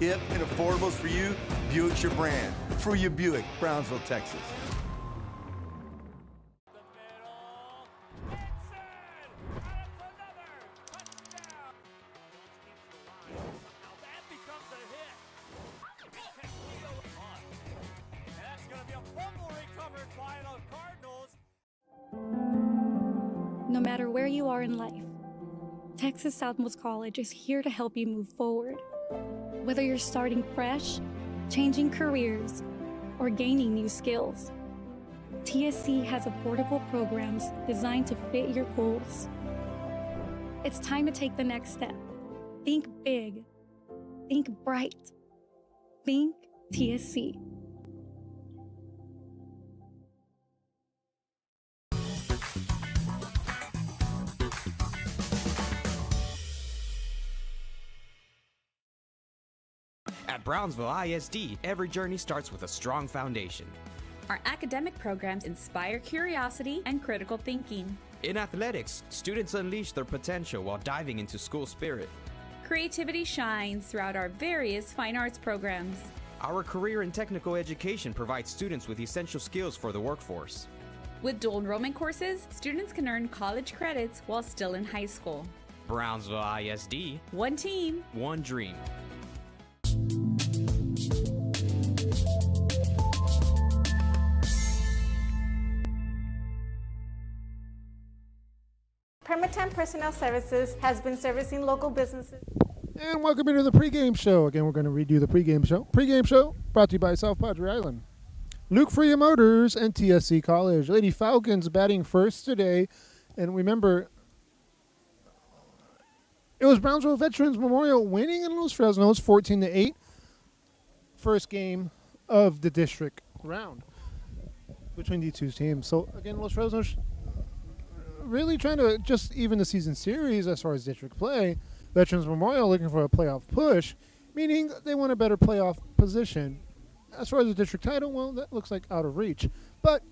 hip, and affordables for you, Buick's your brand. For you, Buick, Brownsville, Texas. No matter where you are in life, Texas Southmost College is here to help you move forward. Whether you're starting fresh, changing careers, or gaining new skills, TSC has affordable programs designed to fit your goals. It's time to take the next step. Think big. Think bright. Think TSC. At Brownsville ISD, every journey starts with a strong foundation. Our academic programs inspire curiosity and critical thinking. In athletics, students unleash their potential while diving into school spirit. Creativity shines throughout our various fine arts programs. Our career and technical education provides students with essential skills for the workforce. With dual enrollment courses, students can earn college credits while still in high school. Brownsville ISD. One team. One dream. Permatemp Personnel Services has been servicing local businesses. And welcome into the pregame show. Again, we're going to redo the pregame show. Pregame show brought to you by South Padre Island, Luke Freya Motors, and TSC College. Lady Falcons batting first today. And remember, it was Brownsville Veterans Memorial winning in Los Fresnos 14-8. First game of the district round between these two teams. So, again, Los Fresnos really trying to just even the season series as far as district play. Veterans Memorial looking for a playoff push, meaning they want a better playoff position. As far as the district title, well, that looks like out of reach. But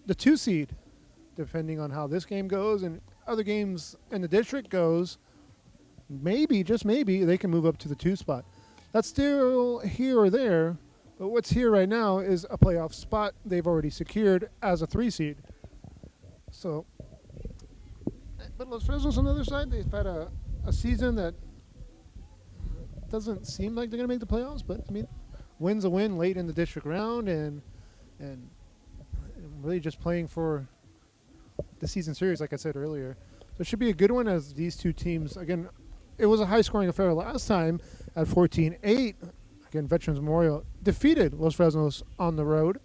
the 2 seed, depending on how this game goes and other games in the district goes, maybe, just maybe, they can move up to the 2 spot. That's still here or there, but what's here right now is a playoff spot they've already secured as a 3 seed. So, but Los Fresnos on the other side, they've had a season that doesn't seem like they're going to make the playoffs, but I mean, win's a win late in the district round and really just playing for the season series, like I said earlier. So it should be a good one as these two teams, again, it was a high-scoring affair last time at 14-8. Again, Veterans Memorial defeated Los Fresnos on the road.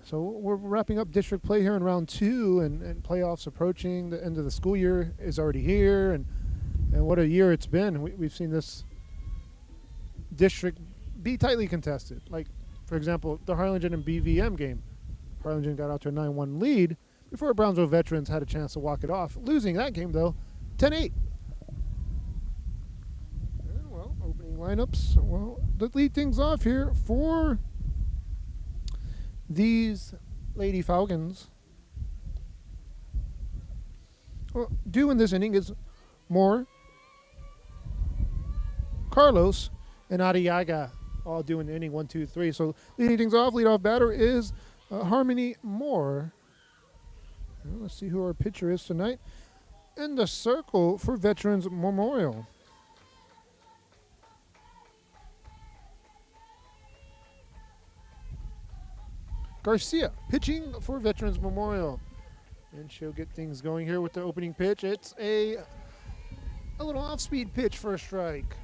So we're wrapping up district play here in round 2 and playoffs approaching. The end of the school year is already here, and what a year it's been. We've seen this district be tightly contested. Like, for example, the Harlingen and BVM game. Harlingen got out to a 9-1 lead before Brownsville Veterans had a chance to walk it off. Losing that game, though, 10-8. Well, opening lineups. Well, to lead things off here for these Lady Falcons. Well, due in this inning is Moore, Carlos, and Arriaga, all doing the inning 1, 2, 3. So leading things off, leadoff batter is Harmony Moore. Well, let's see who our pitcher is tonight. In the circle for Veterans Memorial. Garcia pitching for Veterans Memorial. And she'll get things going here with the opening pitch. It's a little off-speed pitch for a strike.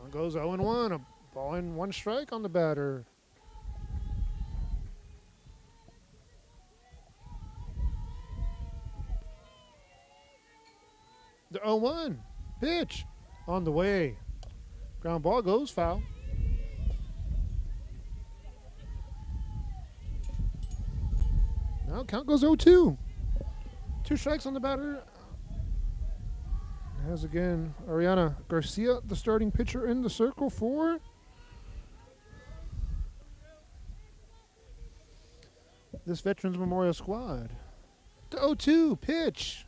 On goes 0-1, a ball and 1 strike on the batter. The 0-1 pitch on the way. Ground ball goes foul. Now count goes 0-2. 2 strikes on the batter. As again, Ariana Garcia, the starting pitcher in the circle for this Veterans Memorial squad. The 0-2 pitch.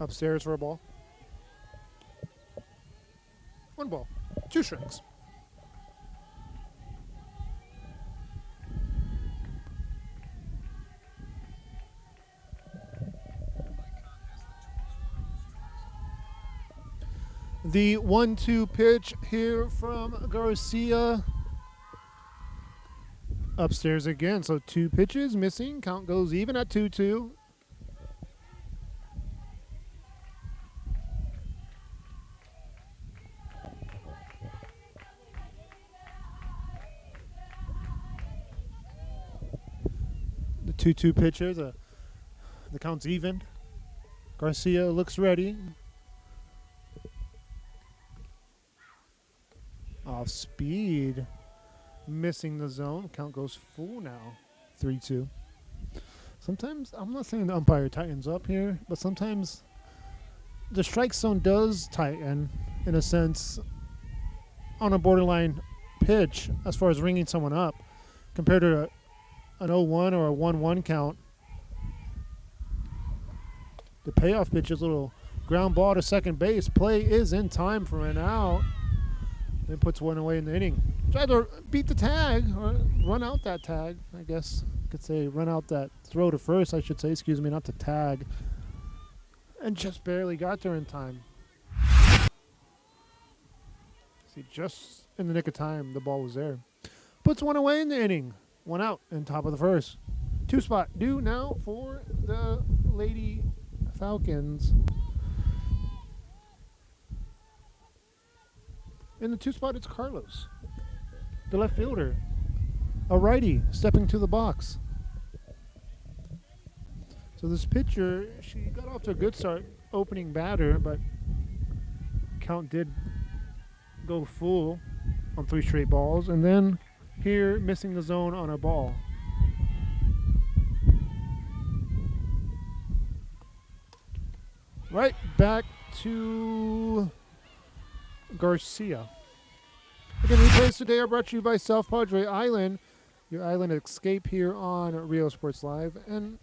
Upstairs for a ball. 1 ball. 2 strikes. The 1-2 pitch here from Garcia. Upstairs again. So 2 pitches missing. Count goes even at 2-2. The 2-2 pitcher. The count's even. Garcia looks ready. Off speed. Missing the zone. Count goes full now. 3-2. Sometimes, I'm not saying the umpire tightens up here, but sometimes the strike zone does tighten, in a sense, on a borderline pitch as far as ringing someone up compared to an 0-1 or a 1-1 count. The payoff pitch is a little ground ball to second base. Play is in time for an out. Then puts 1 away in the inning. Try to beat the tag or run out that tag, I guess. Could say run out that throw to first, I should say, excuse me, not the tag. And just barely got there in time. See, just in the nick of time, the ball was there. Puts 1 away in the inning. 1 out in top of the first. 2 spot due now for the Lady Falcons. In the 2 spot, it's Carlos, the left fielder. A righty stepping to the box. So this pitcher, she got off to a good start opening batter, but count did go full on 3 straight balls. And then here, missing the zone on a ball. Right back to Garcia. Again, replays today are brought to you by South Padre Island, your island escape here on Rio Sports Live. And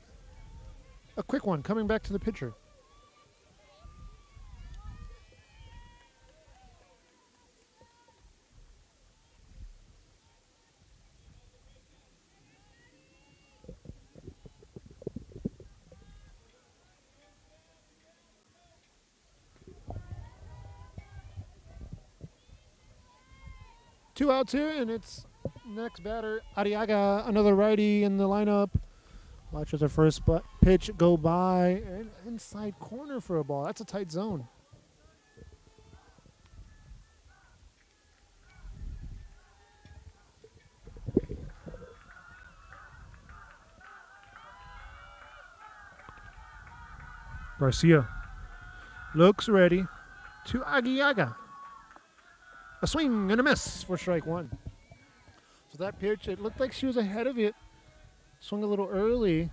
a quick one coming back to the pitcher. Two outs here, and it's next batter, Arriaga, another righty in the lineup. Watches the first pitch go by, and inside corner for a ball. That's a tight zone. Garcia looks ready to Arriaga. A swing and a miss for strike 1. So that pitch, it looked like she was ahead of it. Swung a little early.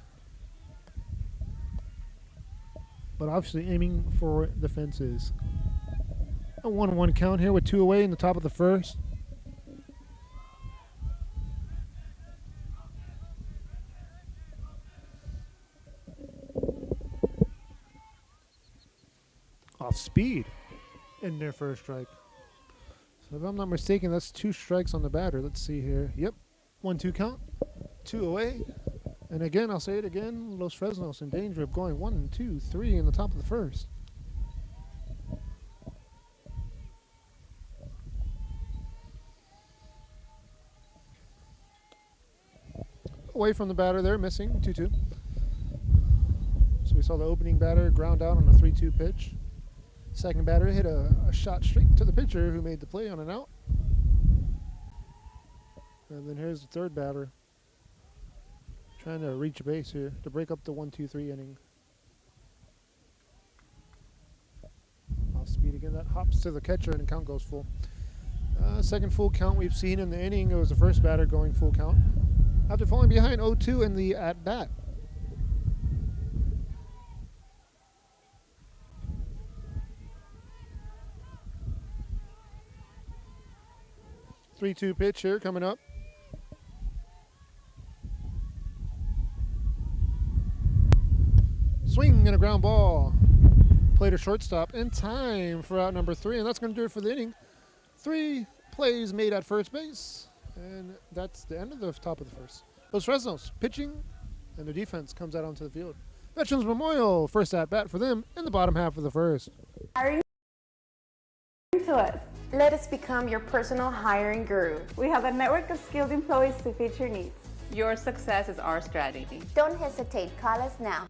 But obviously aiming for the fences. A 1-1 count here with 2 away in the top of the first. Off speed in there for a strike. So if I'm not mistaken, that's 2 strikes on the batter. Let's see here. Yep, 1-2 count, 2 away. And again, I'll say it again, Los Fresnos in danger of going 1, 2, 3 in the top of the first. Away from the batter there, missing, 2-2. So we saw the opening batter ground out on a 3-2 pitch. Second batter hit a shot straight to the pitcher who made the play on an out. And then here's the third batter. Trying to reach a base here to break up the 1-2-3 inning. Off speed again. That hops to the catcher and the count goes full. Second full count we've seen in the inning. It was the first batter going full count after falling behind 0-2 in the at-bat. Three-two pitch here coming up. Swing and a ground ball. Play to shortstop in time for out number 3, and that's going to do it for the inning. 3 plays made at first base, and that's the end of the top of the first. Los Fresnos pitching, and their defense comes out onto the field. Veterans Memorial, first at bat for them in the bottom half of the first. Hiring to us. Let us become your personal hiring guru. We have a network of skilled employees to fit your needs. Your success is our strategy. Don't hesitate, call us now.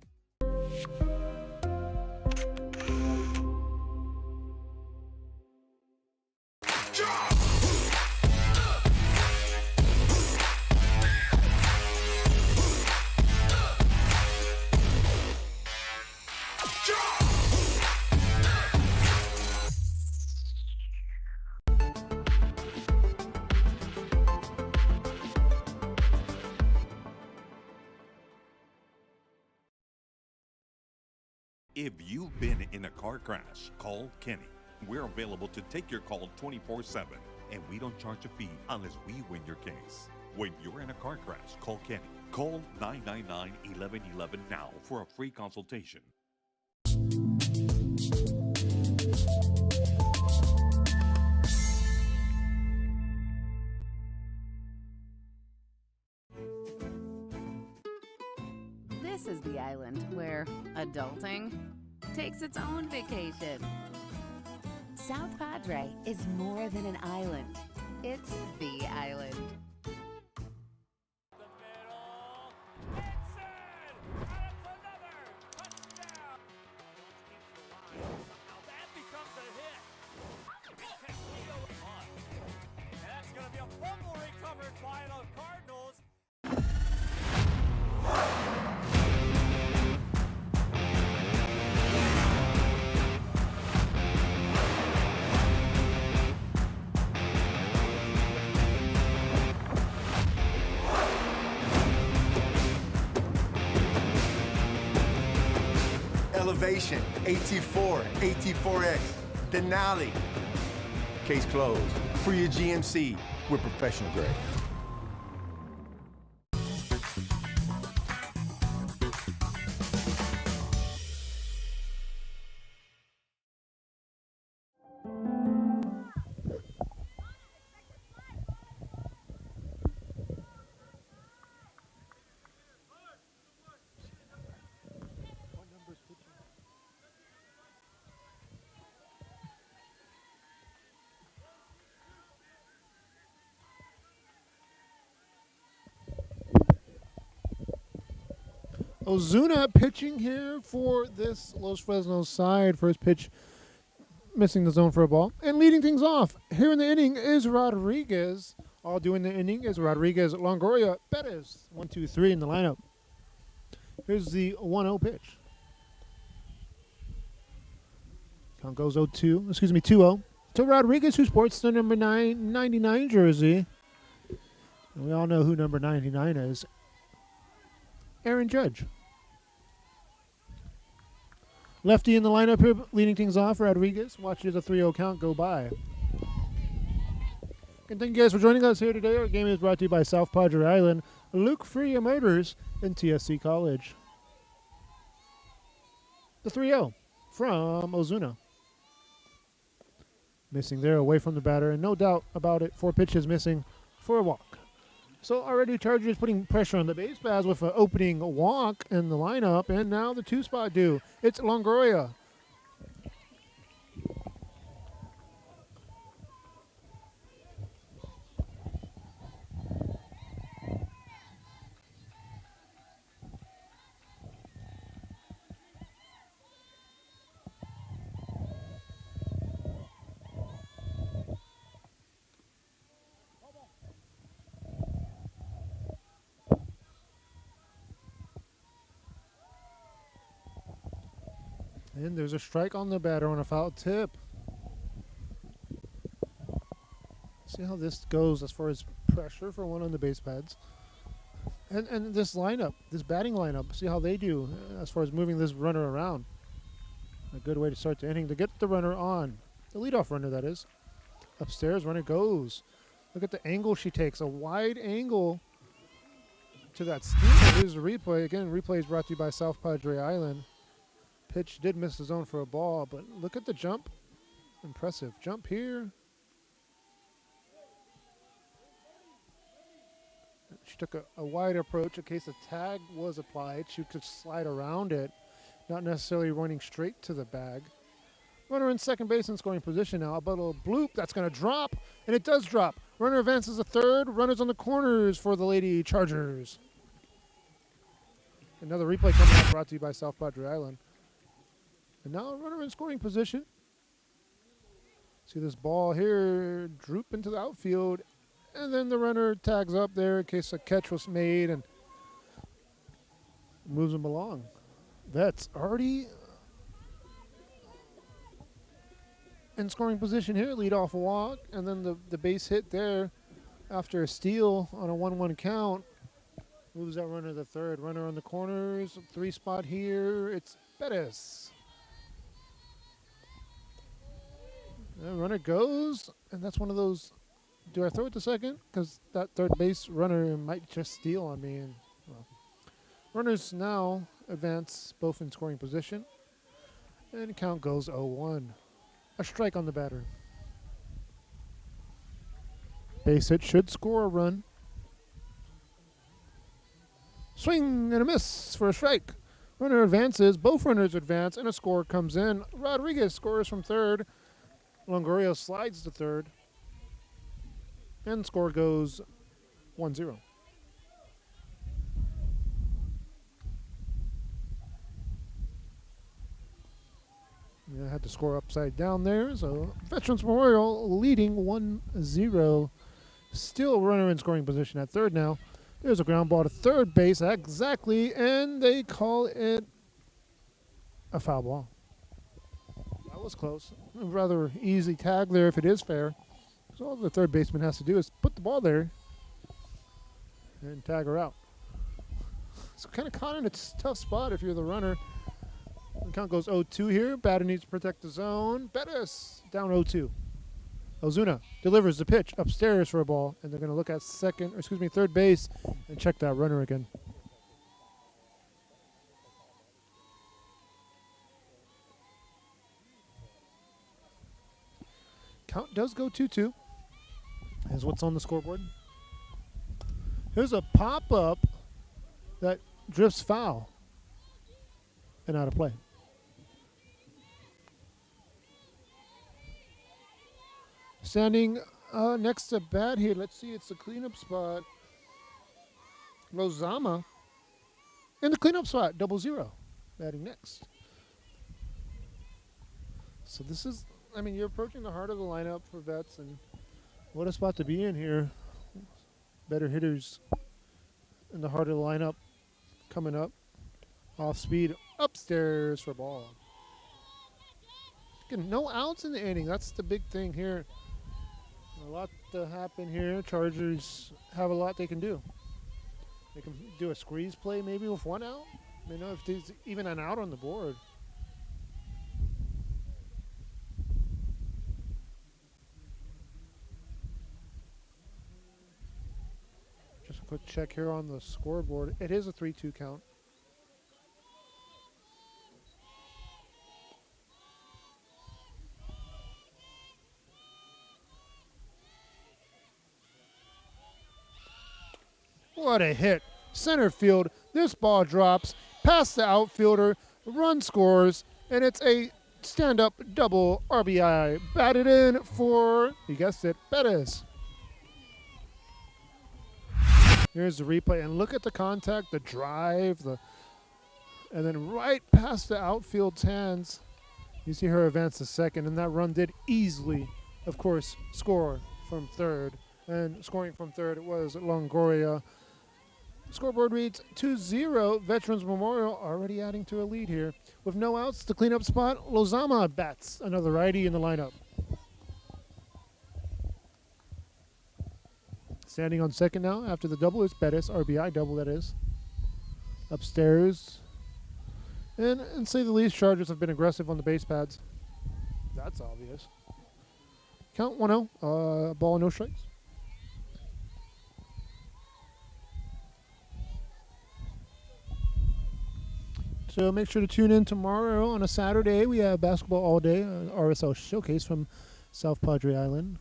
If you've been in a car crash, call Kenny. We're available to take your call 24/7, and we don't charge a fee unless we win your case. When you're in a car crash, call Kenny. Call 999-1111 now for a free consultation. This is the island where adulting takes its own vacation. South Padre is more than an island. It's the island. That's going to be a fumble recovered by the Cardinals. Elevation, AT4, AT4X, Denali. Case closed. For your GMC, we're professional grade. Ozuna pitching here for this Los Fresnos side. First pitch missing the zone for a ball. And leading things off here in the inning is Rodriguez. All doing the inning is Rodriguez, Longoria, Perez. 1, 2, 3 in the lineup. Here's the 1-0 pitch. Count goes 2-0 to Rodriguez, who sports the number 99 jersey. And we all know who number 99 is. Aaron Judge. Lefty in the lineup here, leading things off. Rodriguez watches a 3-0 count go by. And thank you guys for joining us here today. Our game is brought to you by South Padre Island, Luke Freya Motors, and TSC College. The 3-0 from Ozuna. Missing there away from the batter, and no doubt about it, 4 pitches missing for a walk. So already Chargers putting pressure on the base paths with an opening walk in the lineup, and now the 2-spot due. It's Longoria. And there's a strike on the batter on a foul tip. See how this goes as far as pressure for one on the base pads. And this lineup, this batting lineup, see how they do as far as moving this runner around. A good way to start the inning to get the runner on. The leadoff runner, that is. Upstairs, runner goes. Look at the angle she takes, a wide angle to that steam. Here's a replay. Again, replay is brought to you by South Padre Island. pitch did miss the zone for a ball, but look at the jump. Impressive jump here. She took a wide approach in case a tag was applied. She could slide around it, not necessarily running straight to the bag. Runner in second base in scoring position now. But a little bloop, that's going to drop, and it does drop. Runner advances a third. Runners on the corners for the Lady Chargers. Another replay coming up, brought to you by South Padre Island. And now a runner in scoring position. See this ball here droop into the outfield, and then the runner tags up there in case a catch was made and moves them along. That's already in scoring position here. Lead off walk, and then the base hit there after a steal on a 1-1 count. Moves that runner to the third. Runner on the corners, 3 spot here. It's Bettis. And runner goes, and that's one of those, do I throw it to second? Because that third base runner might just steal on me. And well, runners now advance both in scoring position, and count goes 0-1. A strike on the batter. Base hit should score a run. Swing and a miss for a strike. Runner advances, both runners advance, and a score comes in. Rodriguez scores from third. Longoria slides to third. And score goes 1-0. Yeah, I had to score upside down there. So Veterans Memorial leading 1-0. Still runner in scoring position at third now. There's a ground ball to third base exactly, and they call it a foul ball. That was close. A rather easy tag there if it is fair. So all the third baseman has to do is put the ball there and tag her out. So kind of caught in a tough spot if you're the runner. The count goes 0-2 here. Batter needs to protect the zone. Bettis down 0-2. Ozuna delivers the pitch upstairs for a ball, and they're going to look at third base and check that runner again. Count does go 2-2. Here's what's on the scoreboard. Here's a pop-up that drifts foul and out of play. Standing next to bat here, let's see, it's the cleanup spot. Lozama in the cleanup spot, 0-0, batting next. So this is, I mean, you're approaching the heart of the lineup for Vets, and what a spot to be in here. Better hitters in the heart of the lineup coming up. Off speed, upstairs for a ball. Again, no outs in the inning, that's the big thing here. A lot to happen here. Chargers have a lot they can do. They can do a squeeze play maybe with 1 out. They know if there's even an out on the board. Just a quick check here on the scoreboard. It is a 3-2 count. What a hit. Center field. This ball drops past the outfielder. Run scores, and it's a stand-up double RBI. Batted in for, you guessed it, Bettis. Here's the replay, and look at the contact, the drive, and then right past the outfield's hands, you see her advance to second, and that run did easily, of course, score from third. And scoring from third was Longoria. Scoreboard reads 2-0. Veterans Memorial already adding to a lead here. With no outs, the cleanup spot, Lozama bats, another righty in the lineup. Standing on second now after the double is Bettis, RBI double that is. Upstairs. And say the least, Chargers have been aggressive on the base pads. That's obvious. Count 1-0, ball no strikes. So make sure to tune in tomorrow on a Saturday. We have basketball all day, RSL Showcase from South Padre Island.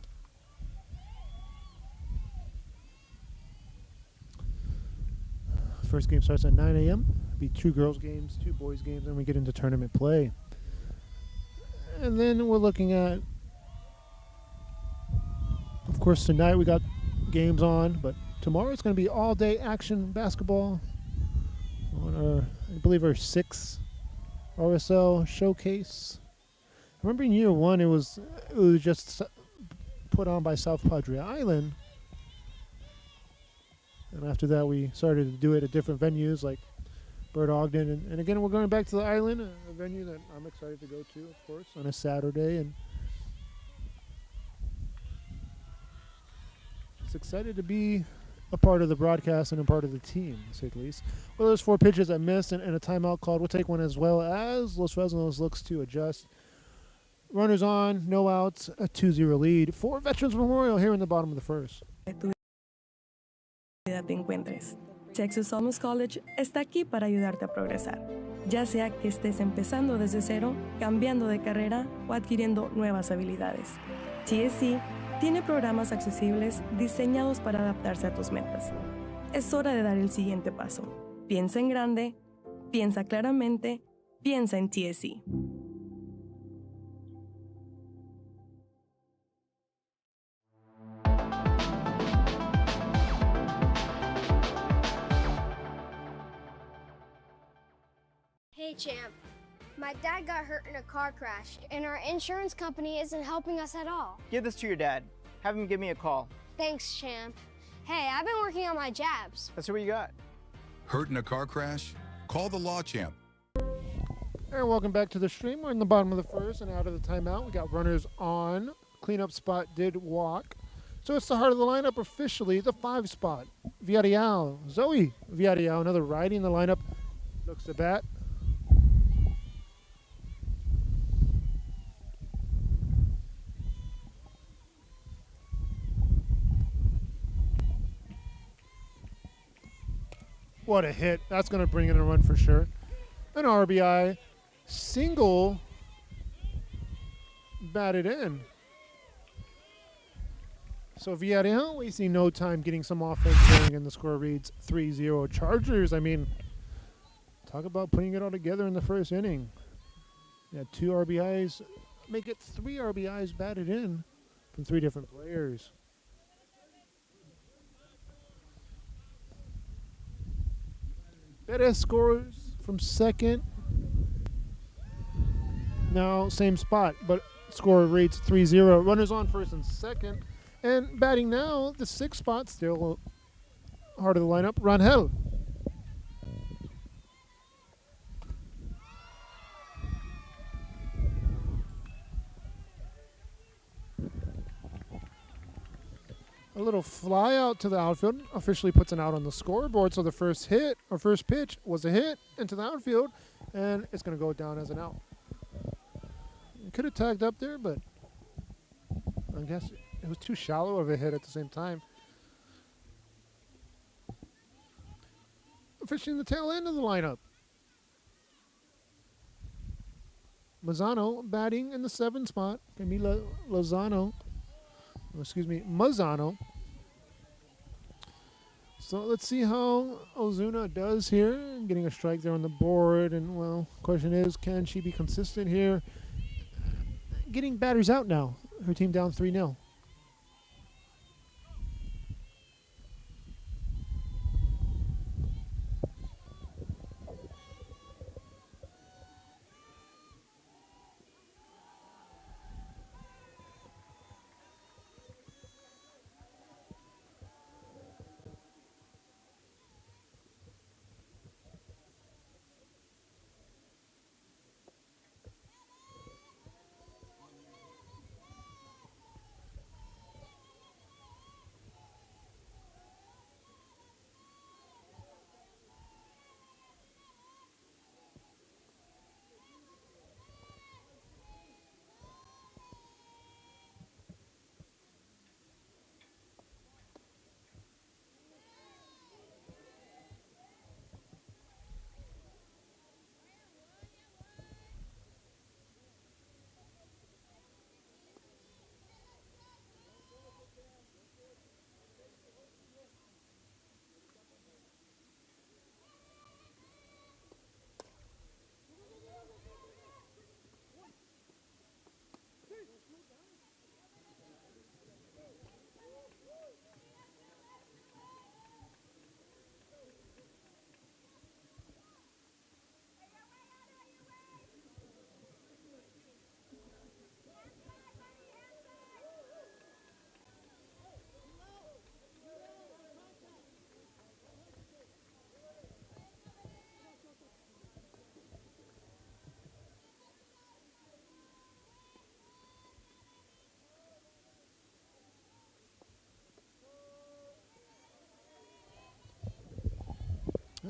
First game starts at 9 a.m. Be 2 girls games, 2 boys games, and we get into tournament play. And then we're looking at, of course, tonight we got games on, but tomorrow it's going to be all day action basketball on our, I believe, our 6th RSL Showcase. I remember in year 1 it was just put on by South Padre Island. And after that, we started to do it at different venues like Bird Ogden. And again, we're going back to the island, a venue that I'm excited to go to, of course, on a Saturday. And just excited to be a part of the broadcast and a part of the team, to say the least. Well, there's 4 pitches I missed and a timeout called. We'll take one as well as Los Fresnos looks to adjust. Runners on, no outs, a 2-0 lead for Veterans Memorial here in the bottom of the first. Te encuentres. Texas Almus College está aquí para ayudarte a progresar, ya sea que estés empezando desde cero, cambiando de carrera o adquiriendo nuevas habilidades. TSC tiene programas accesibles diseñados para adaptarse a tus metas. Es hora de dar el siguiente paso. Piensa en grande, piensa claramente, piensa en TSC. Hey champ, my dad got hurt in a car crash and our insurance company isn't helping us at all. Give this to your dad. Have him give me a call. Thanks champ. Hey, I've been working on my jabs. Let's see what you got. Hurt in a car crash? Call the Law Champ. And welcome back to the stream. We're in the bottom of the first and out of the timeout. We got runners on. Cleanup spot did walk. So it's the heart of the lineup officially, the 5 spot. Villarreal, Zoe Villarreal, another righty in the lineup. Looks to bat. What a hit. That's going to bring in a run for sure. An RBI single batted in. So Villarreal wasting no time getting some offense going, and the score reads 3-0 Chargers. I mean, talk about putting it all together in the first inning. Yeah, 2 RBIs. Make it 3 RBIs batted in from 3 different players. Perez scores from second. Now, same spot, but score reads 3-0. Runners on first and second. And batting now, the 6th spot, still heart of the lineup, Rangel. A little fly out to the outfield officially puts an out on the scoreboard. So the first hit or first pitch was a hit into the outfield, and it's going to go down as an out. It could have tagged up there, but I guess it was too shallow of a hit at the same time. Officially the tail end of the lineup. Mazzano batting in the 7th spot. Camila Mazzano. So let's see how Ozuna does here. Getting a strike there on the board. And, well, question is, can she be consistent here? Getting batters out now. Her team down 3-0.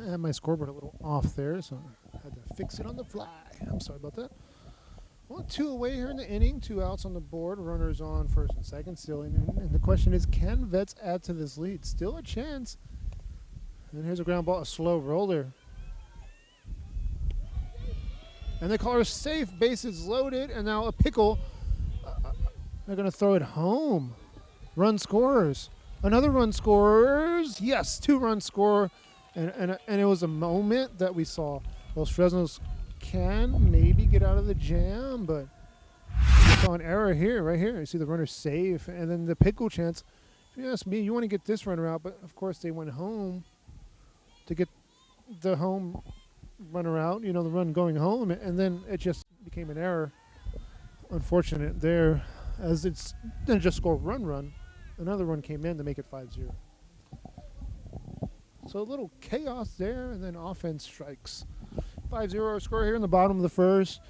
I had my scoreboard a little off there, so I had to fix it on the fly. I'm sorry about that. Well, 2 away here in the inning, 2 outs on the board, runners on first and second still. And the question is, can Vets add to this lead? Still a chance. And here's a ground ball, a slow roller. And the caller's safe, bases loaded, and now a pickle. They're going to throw it home. Run scores. Another run scores. Yes, 2-run score. And it was a moment that we saw Los Fresnos can maybe get out of the jam, but we saw an error here, right here. You see the runner safe, and then the pickle chance. If you ask me, you want to get this runner out, but of course they went home to get the home runner out, the run going home, and then it just became an error. Unfortunate there, as it's didn't just score run. Another run came in to make it 5-0. So a little chaos there, and then offense strikes. 5-0 score here in the bottom of the first.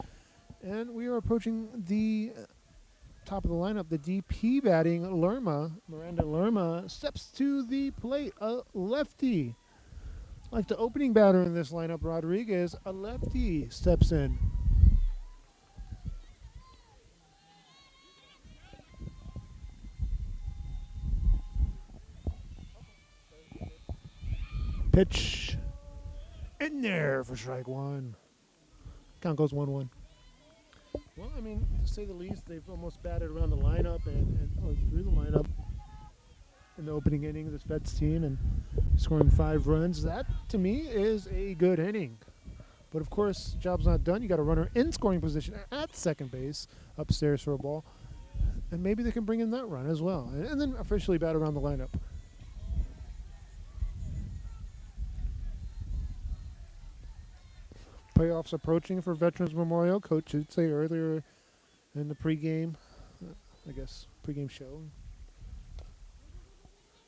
And we are approaching the top of the lineup. The DP batting, Miranda Lerma, steps to the plate. A lefty. Like the opening batter in this lineup, Rodriguez, a lefty steps in. Pitch in there for strike one. Count goes 1-1. Well, I mean, to say the least, they've almost batted around the lineup or through the lineup in the opening inning of this Vets team and scoring 5 runs. That, to me, is a good inning. But, of course, job's not done. You got a runner in scoring position at second base, upstairs for a ball. And maybe they can bring in that run as well. And then officially bat around the lineup. Playoffs approaching for Veterans Memorial. Coach did say earlier in the pregame, pregame show.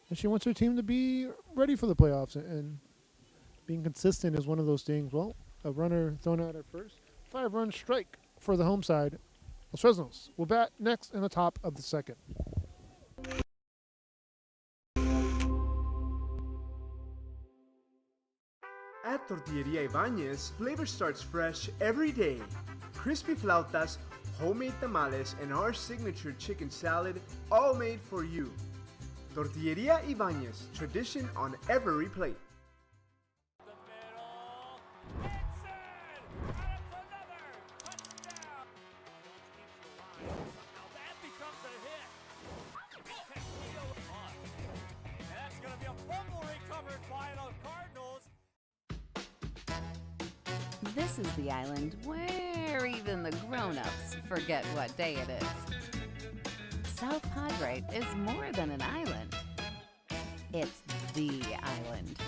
And she wants her team to be ready for the playoffs. And being consistent is one of those things. Well, a runner thrown out at first. 5-run strike for the home side. Los Fresnos will bat next in the top of the second. At Tortilleria Ibañez, flavor starts fresh every day. Crispy flautas, homemade tamales, and our signature chicken salad, all made for you. Tortilleria Ibañez, tradition on every plate. That's going to be a fumble recovered by the Cardinals. This is the island where even the grown-ups forget what day it is. South Padre is more than an island. It's the island.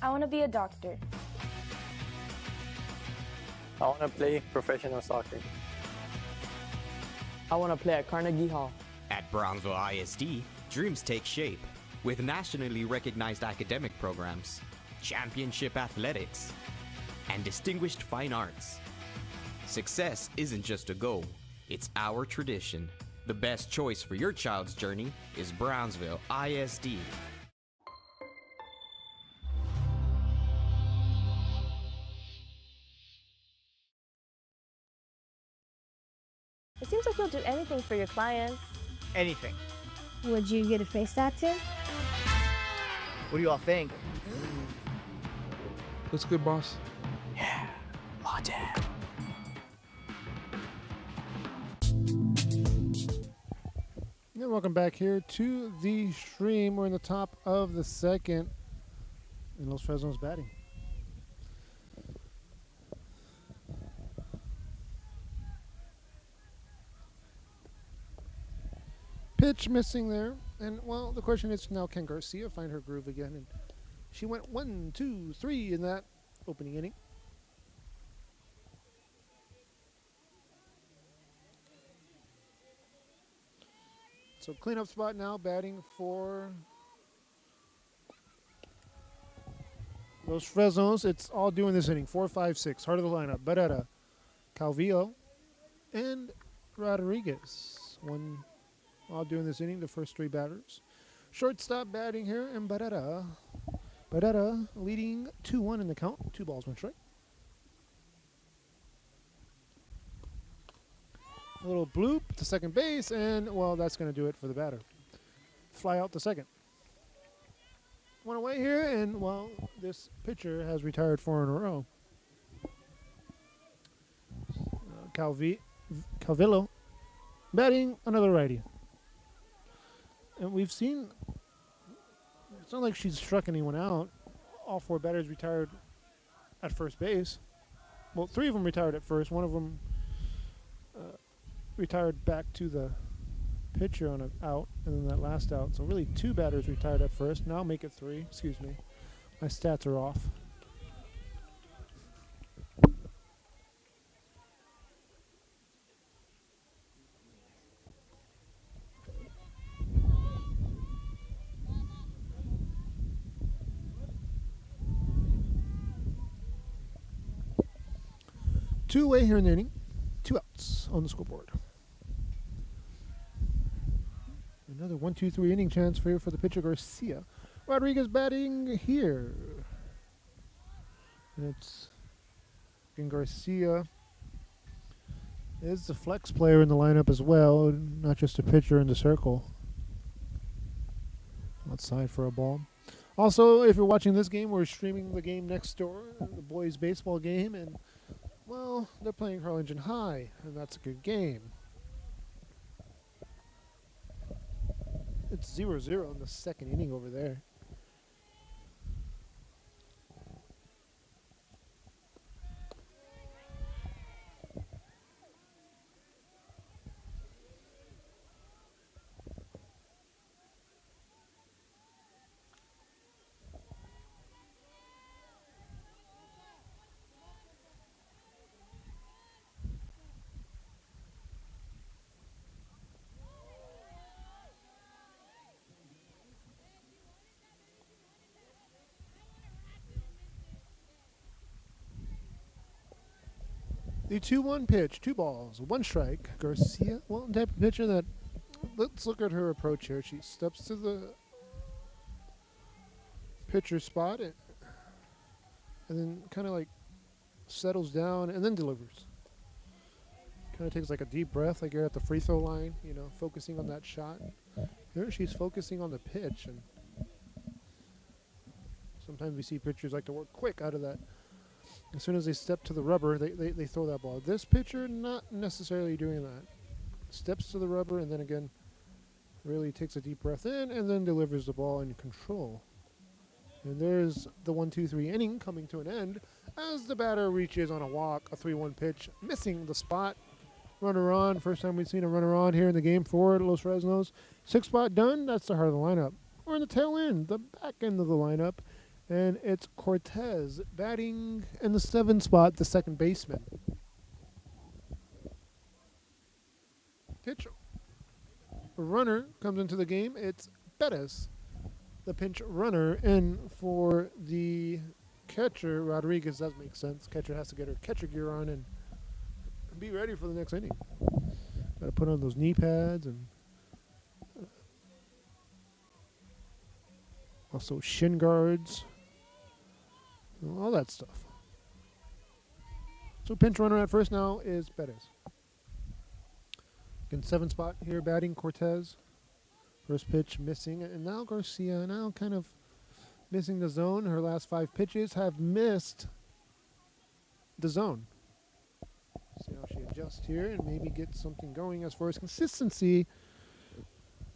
I want to be a doctor. I want to play professional soccer. I want to play at Carnegie Hall. At Brownsville ISD, dreams take shape with nationally recognized academic programs, championship athletics, and distinguished fine arts. Success isn't just a goal, it's our tradition. The best choice for your child's journey is Brownsville ISD. It seems like you'll do anything for your clients. Anything. Would you get a face tattoo? What do you all think? Looks good, boss. Yeah, law jam. Yeah, welcome back here to the stream. We're in the top of the second, and Los Fresnos batting. Pitch missing there, and well, the question is now, can Garcia find her groove again? And she went 1, 2, 3 in that opening inning. So cleanup spot now, batting for Los Fresnos. It's all doing this inning. 4, 5, 6. Heart of the lineup. Barrera, Calvillo, and Rodriguez. One all doing this inning, the first three batters. Shortstop batting here, and Barrera. Barrera leading 2-1 in the count. 2 balls, 1 strike. A little bloop to second base, and, well, that's going to do it for the batter. Fly out to second. One away here, and, well, this pitcher has retired 4 in a row. Calvillo batting another righty. And we've seen, it's not like she's struck anyone out. All 4 batters retired at first base. Well, 3 of them retired at first. One of them retired back to the pitcher on an out, and then that last out. So really 2 batters retired at first. Now make it 3. Excuse me. My stats are off. Two away here in the inning. 2 outs on the scoreboard. Another 1-2-3 inning chance for the pitcher Garcia. Rodriguez batting here. And it's Garcia is the flex player in the lineup as well, not just a pitcher in the circle. Outside for a ball. Also, if you're watching this game, we're streaming the game next door, the boys' baseball game, and, well, they're playing Harlingen High, and that's a good game. It's 0-0 in the second inning over there. The 2-1 pitch, 2 balls, 1 strike. Garcia, well, the type of pitcher that, let's look at her approach here. She steps to the pitcher spot and then kind of like settles down and then delivers. Kind of takes like a deep breath, like you're at the free throw line, you know, focusing on that shot. Here she's focusing on the pitch, and sometimes we see pitchers like to work quick out of that. As soon as they step to the rubber, they throw that ball. This pitcher, not necessarily doing that. Steps to the rubber and then again really takes a deep breath in and then delivers the ball in control. And there's the 1-2-3 inning coming to an end as the batter reaches on a walk, a 3-1 pitch, missing the spot. Runner on. First time we've seen a runner on here in the game for Los Fresnos. 6 spot done. That's the heart of the lineup. We're in the tail end, the back end of the lineup. And it's Cortez batting in the 7 spot, the second baseman. Pitch. A runner comes into the game. It's Bettis, the pinch runner. And for the catcher, Rodriguez, does make sense. Catcher has to get her catcher gear on and be ready for the next inning. Got to put on those knee pads and also shin guards. All that stuff. So pinch runner at first now is Bettis. Again, 7 spot here batting Cortez. First pitch missing. And now Garcia now kind of missing the zone. Her last 5 pitches have missed the zone. See how she adjusts here and maybe get something going as far as consistency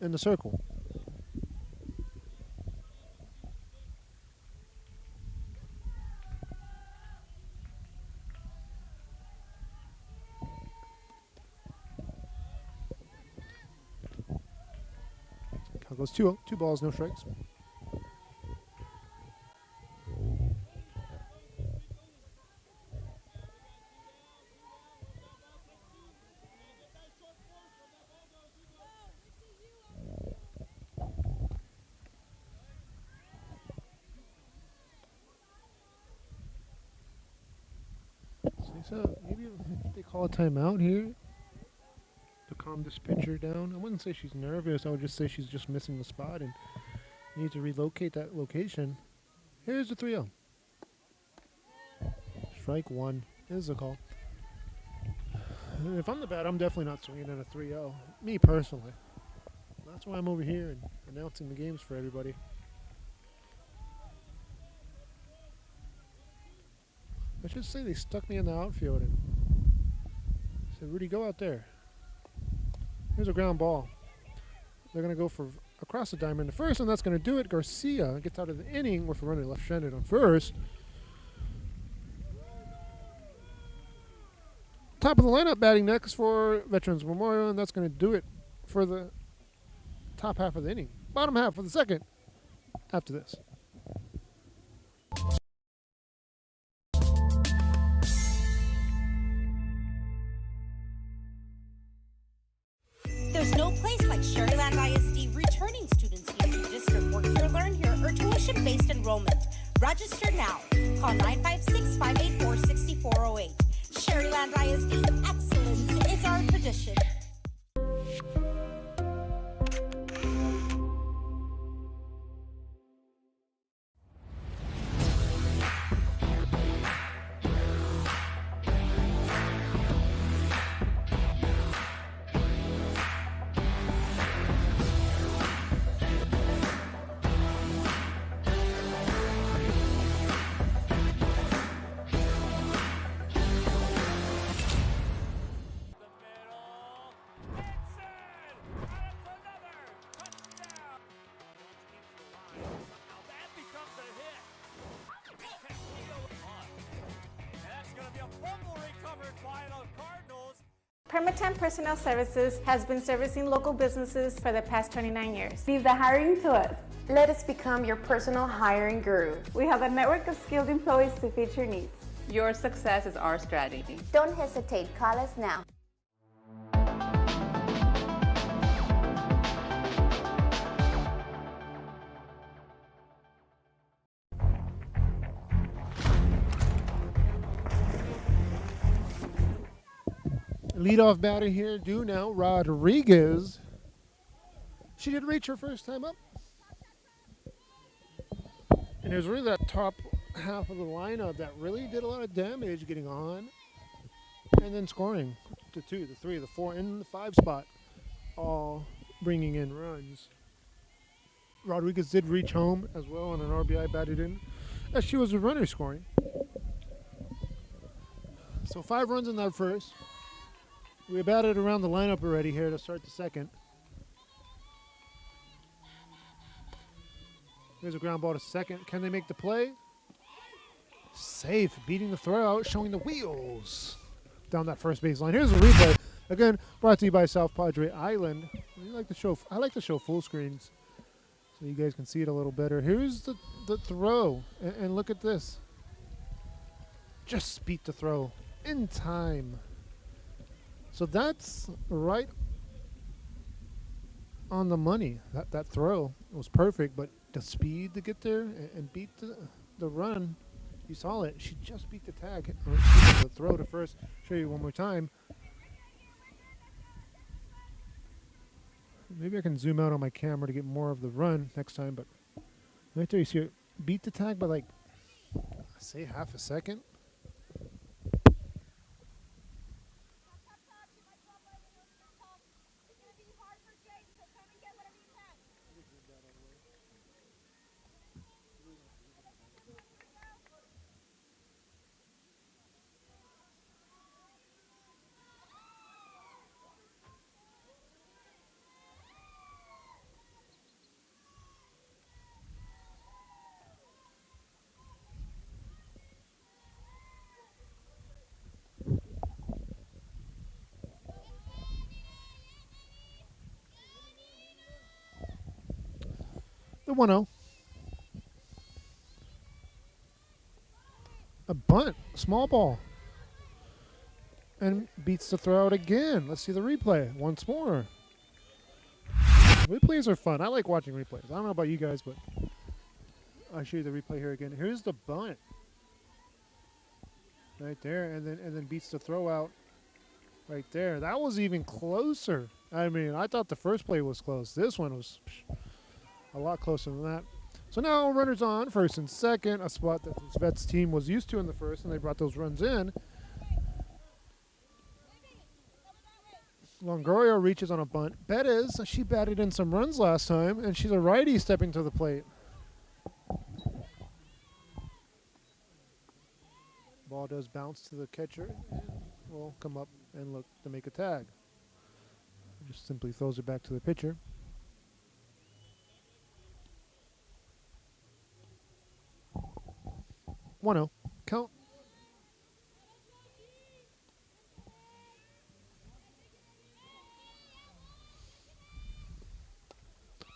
in the circle. Count goes 2-0, 2 balls, no strikes. So maybe they call a timeout here to calm this pitcher down. I wouldn't say she's nervous. I would just say she's just missing the spot and needs to relocate that location. Here's the 3-0. Strike one is the call. And if I'm the bat, I'm definitely not swinging at a 3-0. Me personally. That's why I'm over here and announcing the games for everybody. I should say they stuck me in the outfield and said, Rudy, go out there. Here's a ground ball. They're going to go for across the diamond the first, and that's going to do it. Garcia gets out of the inning with a runner left-handed on first. Top of the lineup batting next for Veterans Memorial, and that's going to do it for the top half of the inning. Bottom half for the second after this. There's no place like Sharyland ISD returning students here to district work here, learn here, or tuition-based enrollment. Register now. Call 956-584-6408. Sharyland ISD, excellence is our tradition. Permatemp Personnel Services has been servicing local businesses for the past 29 years. Leave the hiring to us. Let us become your personal hiring guru. We have a network of skilled employees to fit your needs. Your success is our strategy. Don't hesitate. Call us now. Leadoff batter here, due now, Rodriguez. She did reach her first time up. And it was really that top half of the lineup that really did a lot of damage, getting on and then scoring. The 2, the 3, the 4, and the 5 spot, all bringing in runs. Rodriguez did reach home as well on an RBI batted in, as she was a runner scoring. So 5 runs in that first. We batted around the lineup already here to start the second. Here's a ground ball to second. Can they make the play? Safe, beating the throw out, showing the wheels down that first baseline. Here's a replay. Again, brought to you by South Padre Island. I like to show full screens so you guys can see it a little better. Here's the throw, and look at this. Just beat the throw in time. So that's right on the money. That throw was perfect, but the speed to get there and beat the run, you saw it. She just beat the tag. The throw to first. Show you one more time. Maybe I can zoom out on my camera to get more of the run next time, but right there you see it. Beat the tag by like, say half a second. The 1-0. A bunt, small ball. And beats the throw out again. Let's see the replay once more. Replays are fun. I like watching replays. I don't know about you guys, but I'll show you the replay here again. Here's the bunt. right there, and then beats the throw out right there. That was even closer. I mean, I thought the first play was close. This one was a lot closer than that. So now runners on, first and second, a spot that the Vets team was used to in the first, and they brought those runs in. Longoria reaches on a bunt. Bettis, she batted in some runs last time, and she's a righty stepping to the plate. Ball does bounce to the catcher and will come up and look to make a tag. Just simply throws it back to the pitcher. One-0. Count.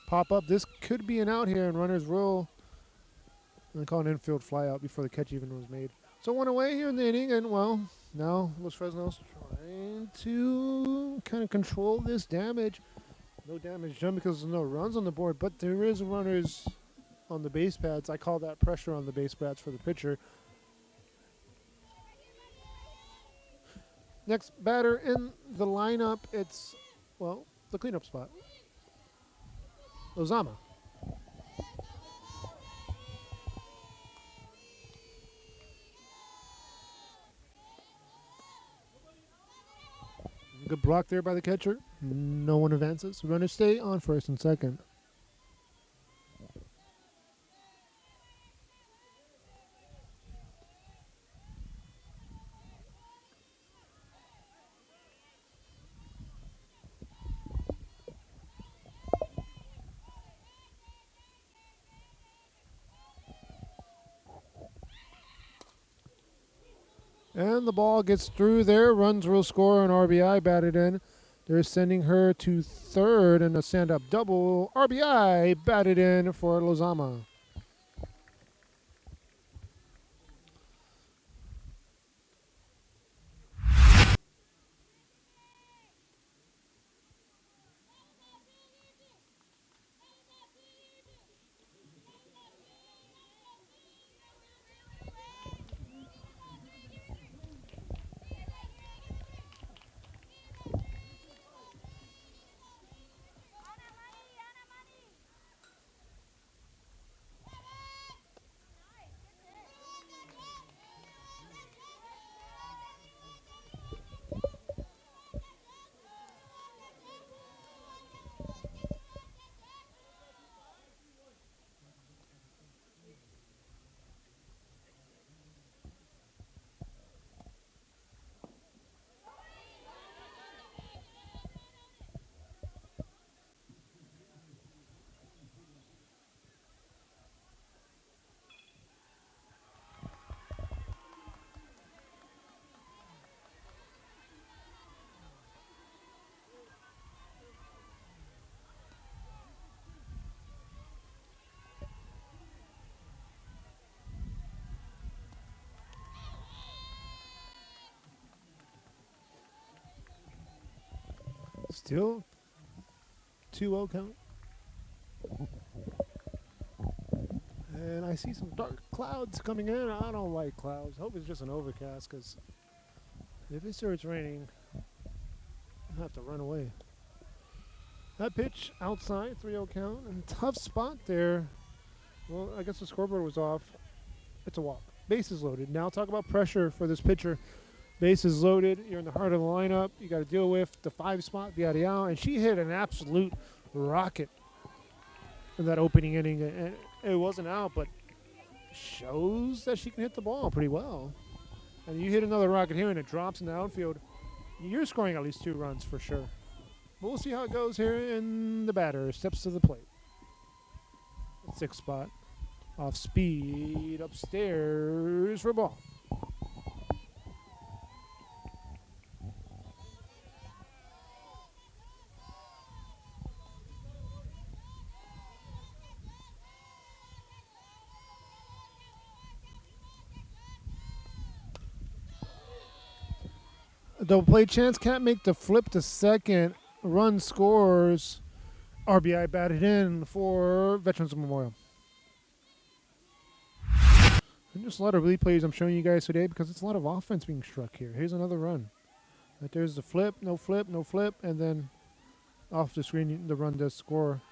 Pop up. This could be an out here, and runners will. They call an infield fly out before the catch even was made. So one away here in the inning, and well, now Los Fresnos trying to kind of control this damage. No damage done because there's no runs on the board, but there is runners on the base pads. I call that pressure on the base pads for the pitcher. Next batter in the lineup, it's, well, the cleanup spot. Ozama. Good block there by the catcher. No one advances. Runners stay on first and second. And the ball gets through there. Runs will score, an RBI batted in. They're sending her to third and a stand-up double. RBI batted in for Lozama. Still 2-0 count. And I see some dark clouds coming in. I don't like clouds. Hope it's just an overcast, because if it starts raining, I'll have to run away. That pitch outside, 3-0 count. And tough spot there. Well, I guess the scoreboard was off. It's a walk. Bases loaded. Now talk about pressure for this pitcher. Bases loaded. You're in the heart of the lineup. You got to deal with the 5 spot, Villarreal, and she hit an absolute rocket in that opening inning. And it wasn't out, but shows that she can hit the ball pretty well. And you hit another rocket here, and it drops in the outfield. You're scoring at least 2 runs for sure. But we'll see how it goes here. And the batter steps to the plate. 6 spot. Off speed, upstairs for a ball. A double play chance, can't make the flip to second. Run scores. RBI batted in for Veterans Memorial. And just a lot of replays I'm showing you guys today because it's a lot of offense being struck here. Here's another run. Right there's the flip, no flip, no flip, and then off the screen the run does score.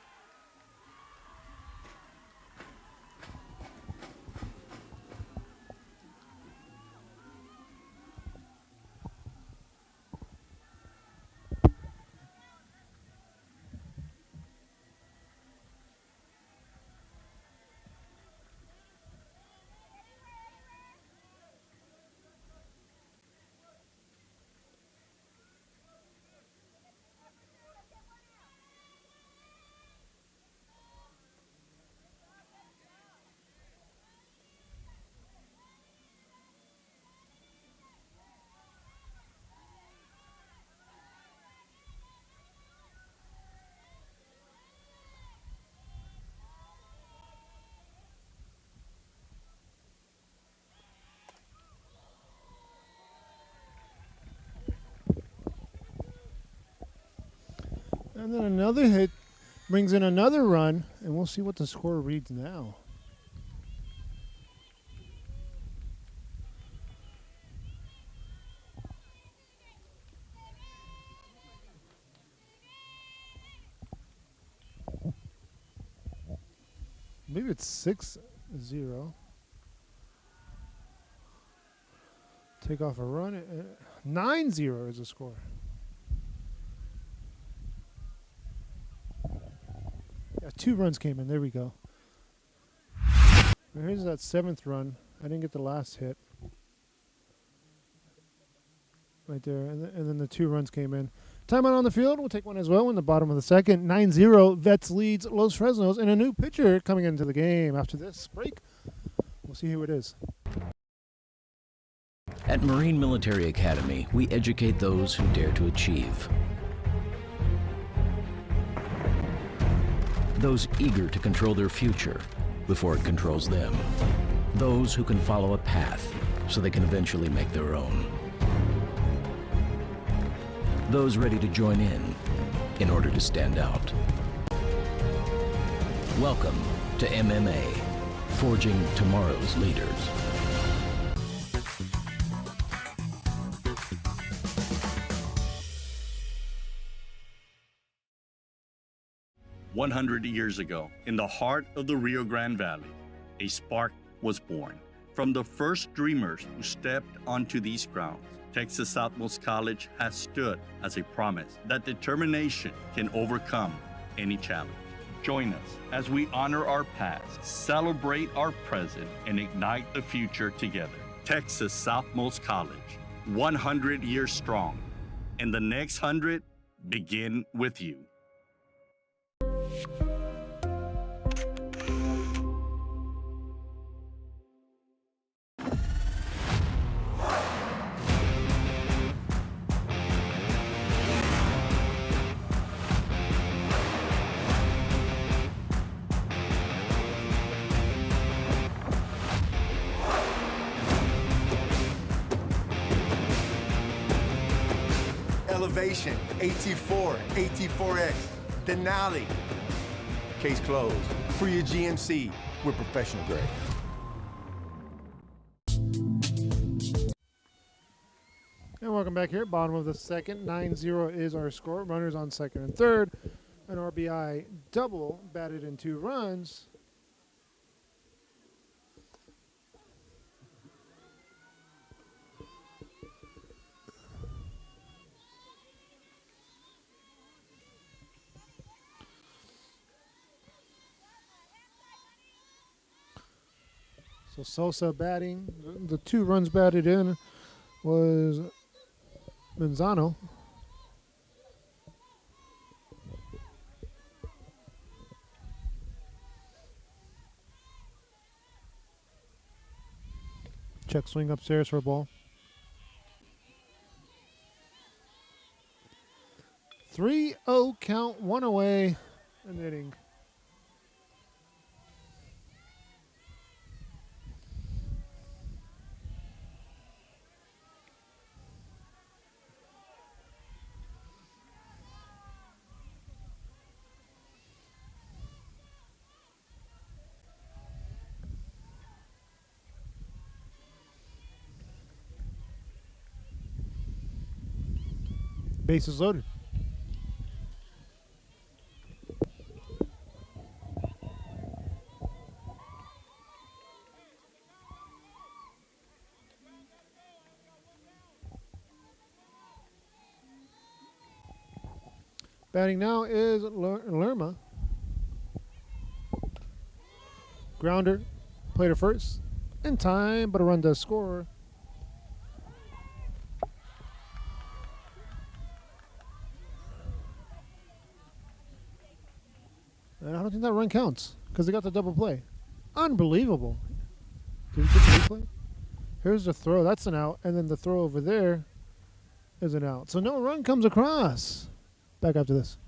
And then another hit brings in another run, and we'll see what the score reads now. Maybe it's 6-0. Take off a run. 9-0 is the score. Yeah, 2 runs came in. There we go. Here's that 7th run. I didn't get the last hit. Right there. And then the 2 runs came in. Timeout on the field. We'll take one as well in the bottom of the second. 9-0. Vets leads Los Fresnos. And a new pitcher coming into the game after this break. We'll see who it is. At Marine Military Academy, we educate those who dare to achieve. Those eager to control their future before it controls them. Those who can follow a path so they can eventually make their own. Those ready to join in order to stand out. Welcome to MMA, forging tomorrow's leaders. "100 years ago, in the heart of the Rio Grande Valley, a spark was born. From the first dreamers who stepped onto these grounds, Texas Southmost College has stood as a promise that determination can overcome any challenge. Join us as we honor our past, celebrate our present, and ignite the future together. Texas Southmost College, 100 years strong, and the next 100 begin with you. Elevation, AT4, AT4X, Denali. Case closed. For your GMC, we're professional grade. And welcome back here. Bottom of the second. 9-0 is our score. Runners on second and third. An RBI double batted in 2 runs. So Sosa batting. The 2 runs batted in was Manzano. Check swing upstairs for a ball. 3-0 count, 1 away, an inning. Bases loaded. Batting now is Lerma. Grounder, play to first. In time, but a run does score. And I don't think that run counts because they got the double play. Unbelievable. Did we get the replay? Here's the throw. That's an out. And then the throw over there is an out. So no run comes across. Back after this.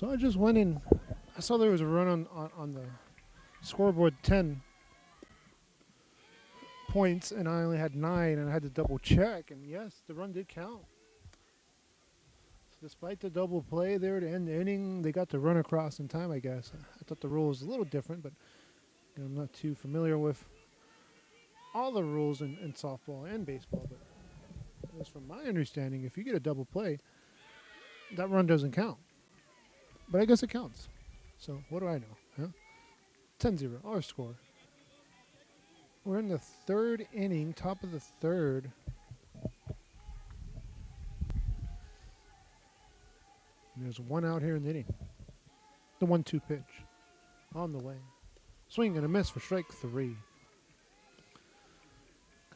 So I just went in. I saw there was a run on the scoreboard, 10 points, and I only had 9, and I had to double check. And yes, the run did count. So despite the double play there to end the inning, they got the run across in time, I guess. I thought the rule was a little different, but you know, I'm not too familiar with all the rules in softball and baseball. But as from my understanding, if you get a double play, that run doesn't count. But I guess it counts. So what do I know? Huh? 10-0, our score. We're in the 3rd inning, top of the 3rd. And there's 1 out here in the inning. The 1-2 pitch on the way. Swing and a miss for strike 3.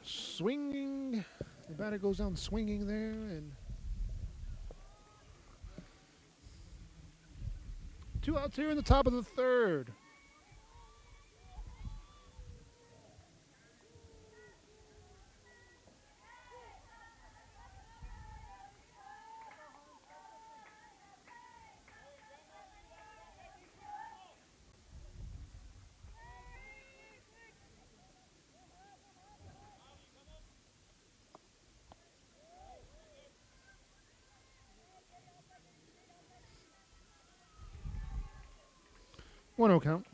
Swinging. The batter goes down swinging there, and 2 outs here in the top of the 3rd. One 0 count.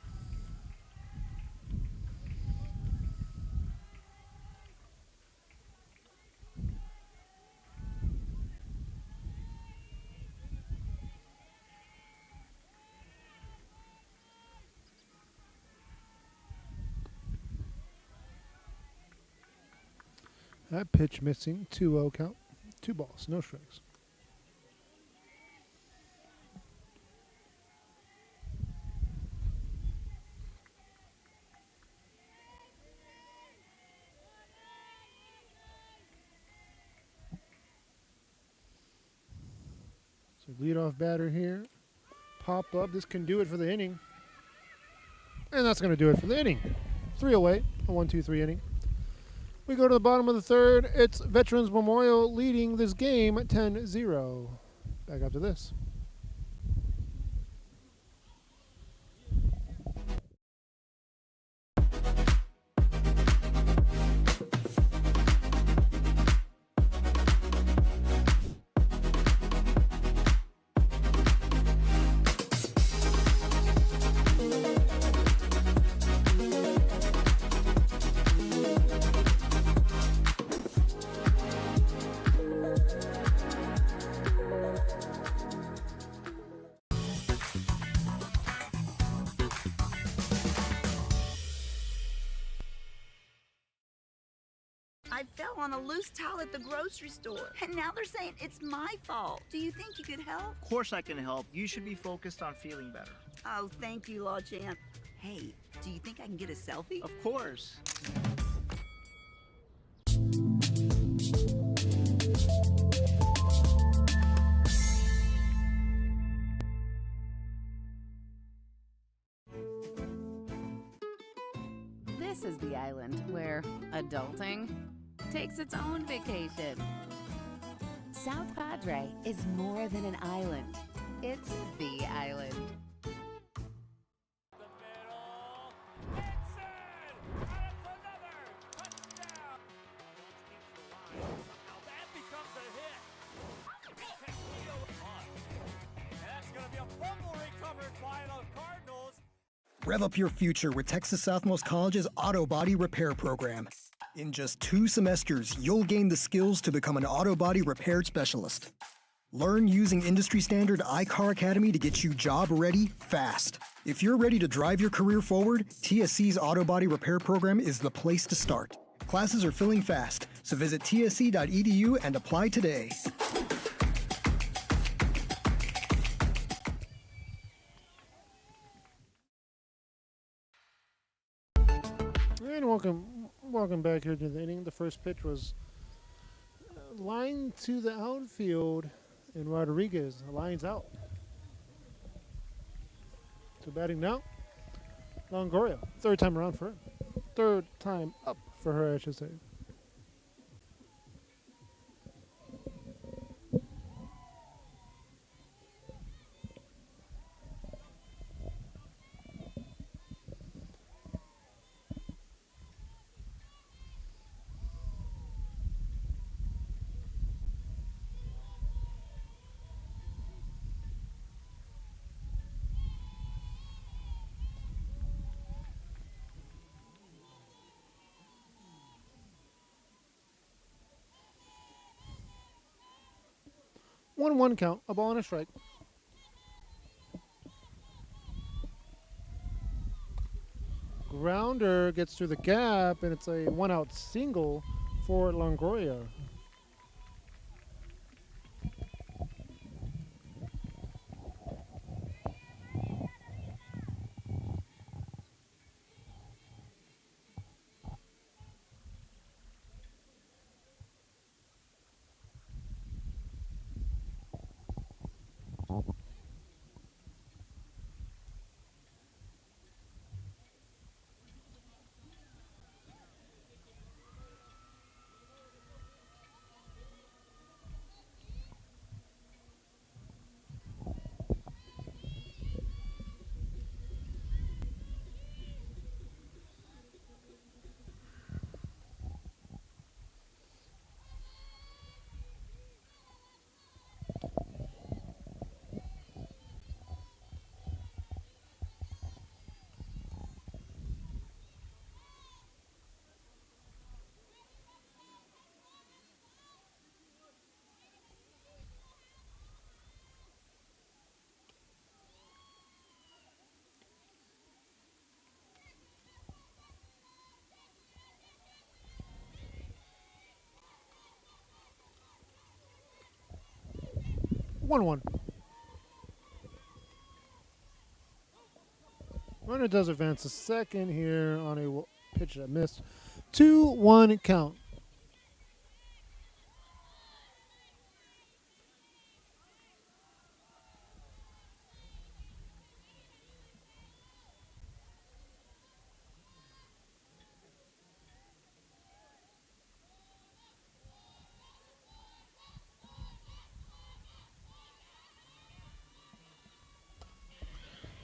That pitch missing. 2-0 count. 2 balls, no strikes. So leadoff batter here. Pop up. This can do it for the inning. And that's going to do it for the inning. 3 away. A 1-2-3 inning. We go to the bottom of the 3rd. It's Veterans Memorial leading this game 10-0. Back after this. I fell on a loose towel at the grocery store, and now they're saying it's my fault. Do you think you could help? Of course I can help. You should be focused on feeling better. Oh, thank you, Law Champ. Hey, do you think I can get a selfie? Of course. This is the island where adulting takes its own vacation. South Padre is more than an island. It's the island. Rev up your future with Texas Southmost College's Auto Body Repair Program. In just 2 semesters, you'll gain the skills to become an auto body repair specialist. Learn using industry standard iCar Academy to get you job ready fast. If you're ready to drive your career forward, TSC's Auto Body Repair Program is the place to start. Classes are filling fast, so visit tsc.edu and apply today. And welcome back here to the inning. The first pitch was lined to the outfield, and Rodriguez lines out. So batting now, Longoria. 3rd time around for her. 3rd time up for her, I should say. 1-1 count. A ball and a strike. Grounder gets through the gap, and it's a 1-out single for Longoria. One. Runner does advance a second here on a pitch that missed. 2-1 count.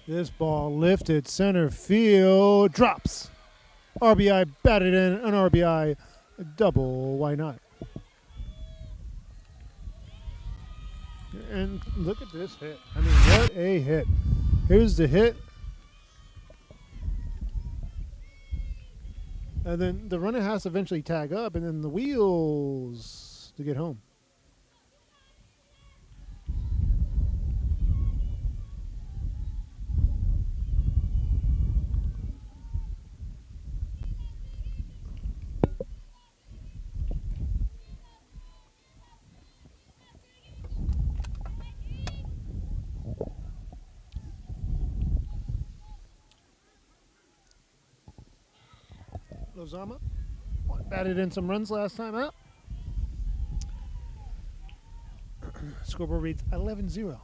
This ball lifted center field, drops. RBI batted in, an RBI double. Why not? And look at this hit. I mean, what a hit. Here's the hit. And then the runner has to eventually tag up, and then the wheels to get home. Lozama batted in some runs last time out. Scoreboard reads 11-0.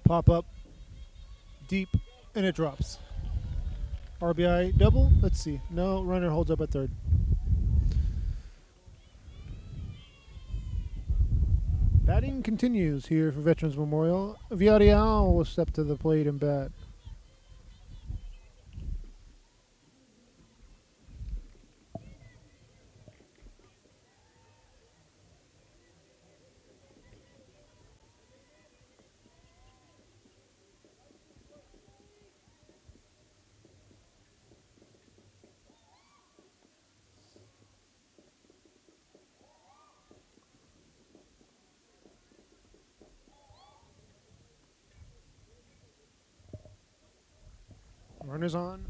Pop up deep, and it drops. RBI double? Let's see. No, runner holds up at third. Batting continues here for Veterans Memorial. Villarreal will step to the plate and bat. Runners on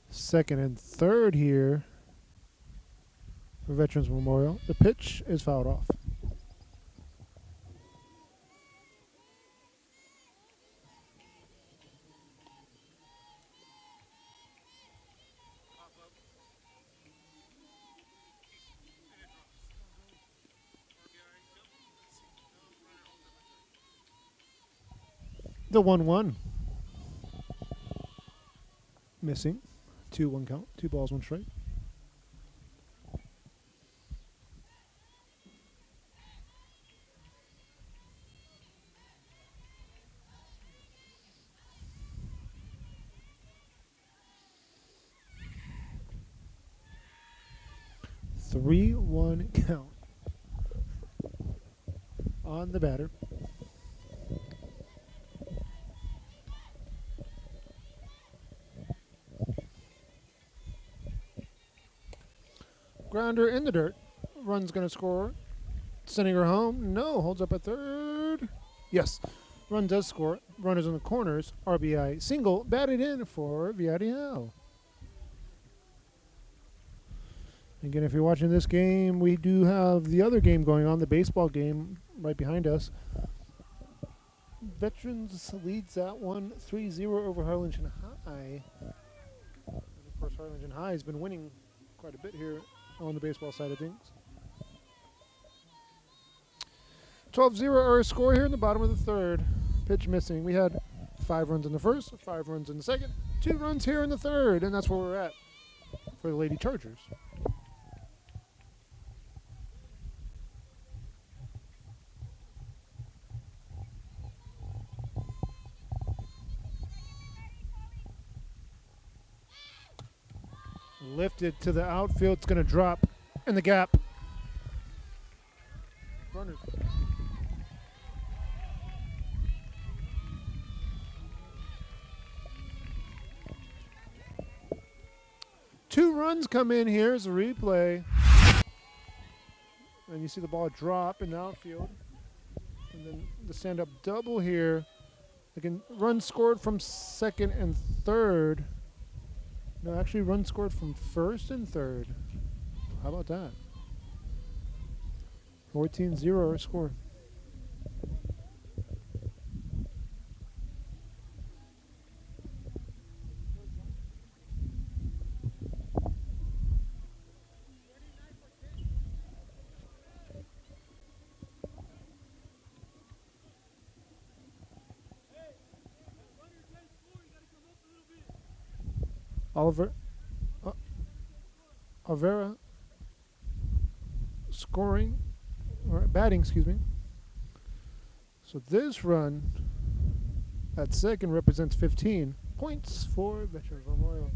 second and third here for Veterans Memorial. The pitch is fouled off. The 1-1. Missing. 2-1 count. 2 balls, 1 strike. 3-1 count on the batter. Grounder in the dirt. Run's going to score. Sending her home. No. Holds up at third. Yes. Run does score. Runners in the corners. RBI single. Batted in for Villarreal. Again, if you're watching this game, we do have the other game going on, the baseball game right behind us. Veterans leads that one 3-0 over Harlingen High. And of course, Harlingen High has been winning quite a bit here on the baseball side of things. 12-0 our score here in the bottom of the third. Pitch missing. We had 5 runs in the first, 5 runs in the second, 2 runs here in the third, and that's where we're at for the Lady Chargers. Lifted to the outfield. It's going to drop in the gap. Runners. Two runs come in here as a replay. And you see the ball drop in the outfield. And then the stand-up double here. Again, run scored from second and third. No, actually run scored from first and third. How about that? 14-0 our score. Alvera scoring, or batting, excuse me. So this run at second represents 15 points for Veterans Memorial.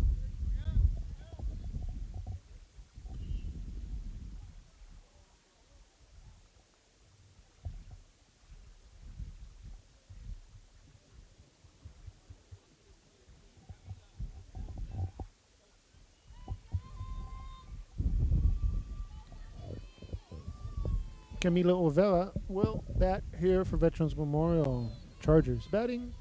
Camila Ovella will bat here for Veterans Memorial. Chargers batting.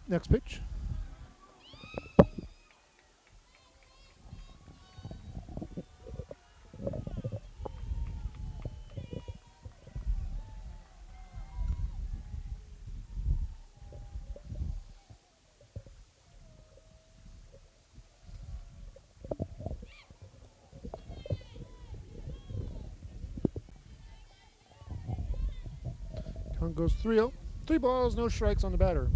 Next pitch. Count goes 3-0. 3 balls, no strikes on the batter.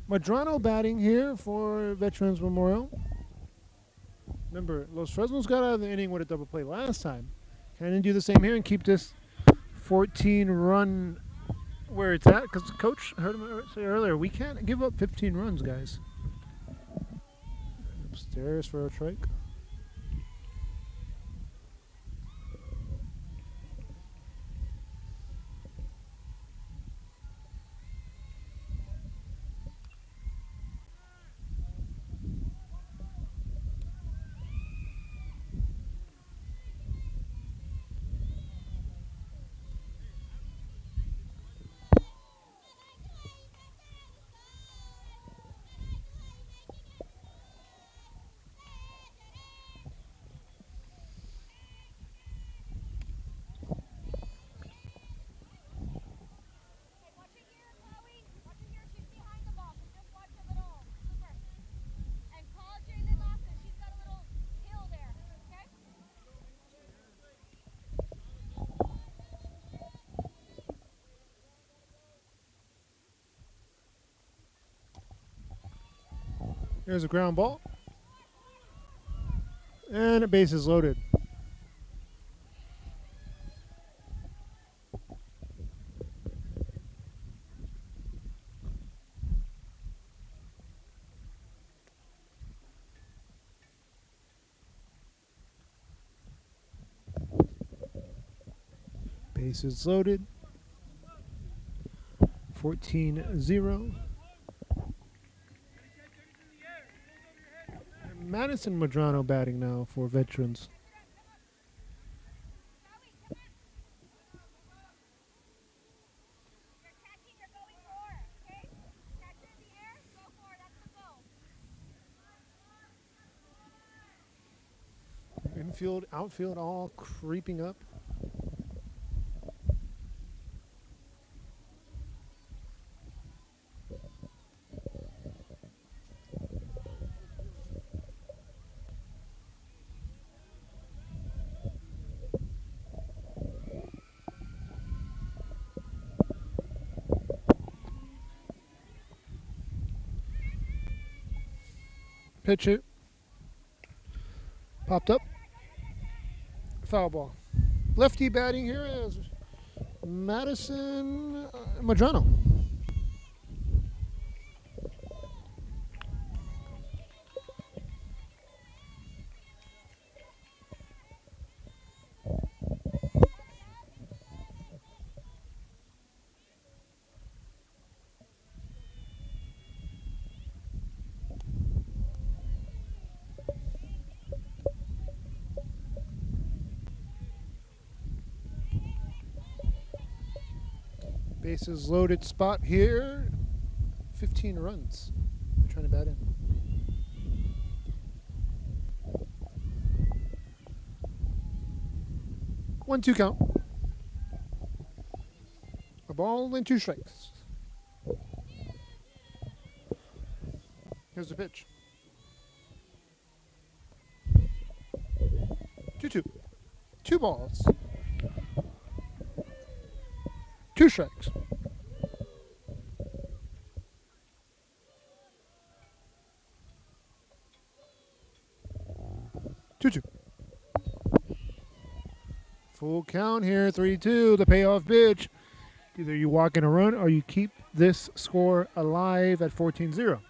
Madrano batting here for Veterans Memorial. Remember, Los Fresnos got out of the inning with a double play last time. Can they do the same here and keep this 14-run where it's at? Because Coach heard him say earlier, we can't give up 15 runs, guys. Upstairs for a strike. Here's a ground ball. And a base is loaded. Base is loaded. 14-0. Madison Madrano batting now for Veterans. Infield, outfield, all creeping up. Pitch it. Popped up. Foul ball. Lefty batting here is Madison Madrano. Bases loaded spot here. 15 runs. Trying to bat in. One, two count. A ball and 2 strikes. Here's the pitch. 2-2. 2 balls. 2 strikes. Two. Full count here, 3-2, the payoff pitch. Either you walk in a run or you keep this score alive at 14-0.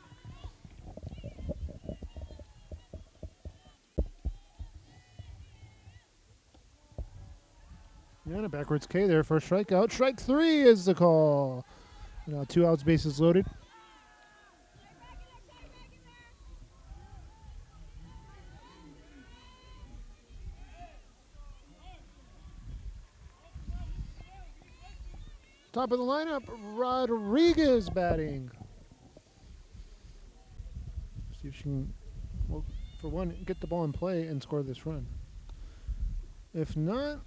Yeah, and a backwards K there for a strikeout. Strike 3 is the call. Now 2 outs, bases loaded. Top of the lineup, Rodriguez batting. See if she can, well, for one, get the ball in play and score this run. If not,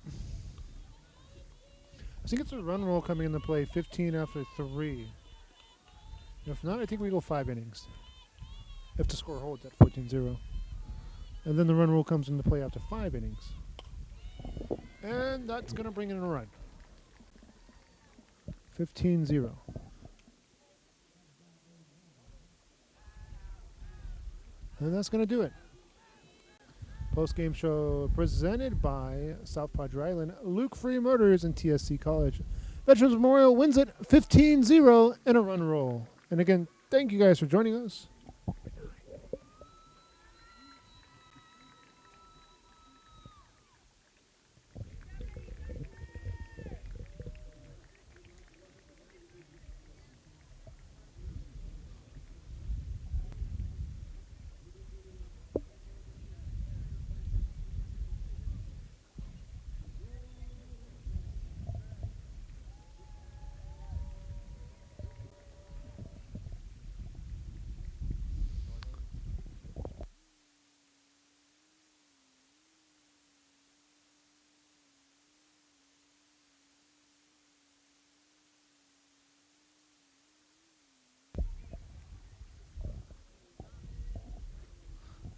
I think it's a run roll coming into play, 15 after 3. If not, I think we go 5 innings. If the score holds at 14-0. And then the run rule comes into play after 5 innings. And that's going to bring in a run. 15-0. And that's going to do it. Post-game show presented by South Padre Island, Luke Free Motors, and TSC College. Veterans Memorial wins it 15-0 in a run roll. And again, thank you guys for joining us.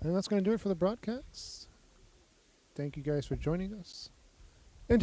And that's going to do it for the broadcast. Thank you guys for joining us.